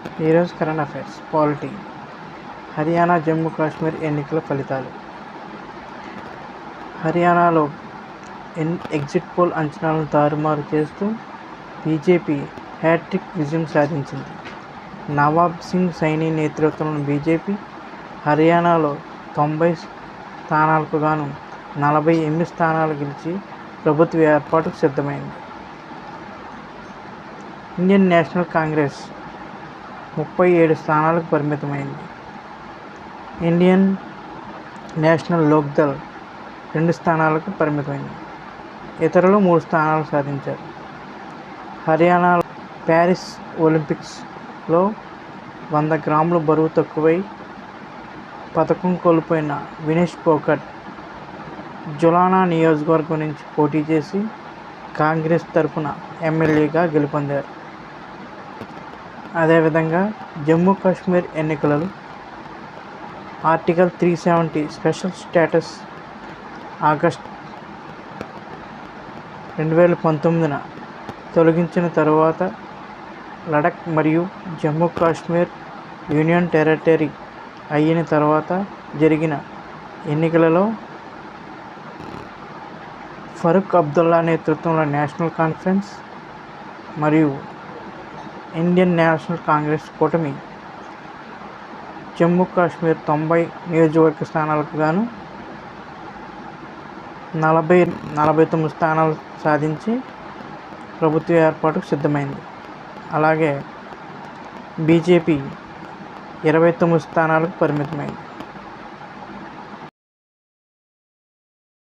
ఈరోజు current affairs polity. Haryana Jammu Kashmir ఎన్నికల ఫలితాలు. హర్యానాలో ఎగ్జిట్ పోల్ అంచనాలను తారుమారు చేస్తూ బీజేపీ హ్యాట్రిక్ విజయం సాధించింది. నవాబ్ సింగ్ సైని నేతృత్వంలోని బీజేపీ హర్యానాలో 90 స్థానాలకు గాను 48 స్థానాలు గెలిచి ప్రభుత్వ ఏర్పాటుకు సిద్ధమైంది. ఇండియన్ నేషనల్ కాంగ్రెస్ 37 స్థానాలకు పరిమితమైంది. ఇండియన్ నేషనల్ లోక్దళ్ 2 స్థానాలకు పరిమితమైంది. ఇతరులు 3 స్థానాలు సాధించారు. హర్యానాలో ప్యారిస్ ఒలింపిక్స్లో 100 గ్రాముల బరువు తక్కువై పతకం కోల్పోయిన వినేష్ ఫోగట్ జులానా నియోజకవర్గం నుంచి పోటీ చేసి కాంగ్రెస్ తరఫున ఎమ్మెల్యేగా గెలుపొందారు. అదేవిధంగా జమ్మూ కాశ్మీర్ ఎన్నికలలో ఆర్టికల్ 370 స్పెషల్ స్టేటస్ ఆగస్టు 2019న తొలగించిన తరువాత లడఖ్ మరియు జమ్మూ కాశ్మీర్ యూనియన్ టెరిటరీ అయిన తర్వాత జరిగిన ఎన్నికలలో ఫరూక్ అబ్దుల్లా నేతృత్వంలో నేషనల్ కాన్ఫరెన్స్ మరియు ఇండియన్ నేషనల్ కాంగ్రెస్ కూటమి జమ్మూ కాశ్మీర్ 90 నియోజకవర్గ స్థానాలకు గాను 49 స్థానాలు సాధించి ప్రభుత్వ ఏర్పాటుకు సిద్ధమైంది. అలాగే బీజేపీ 29 స్థానాలకు పరిమితమైంది.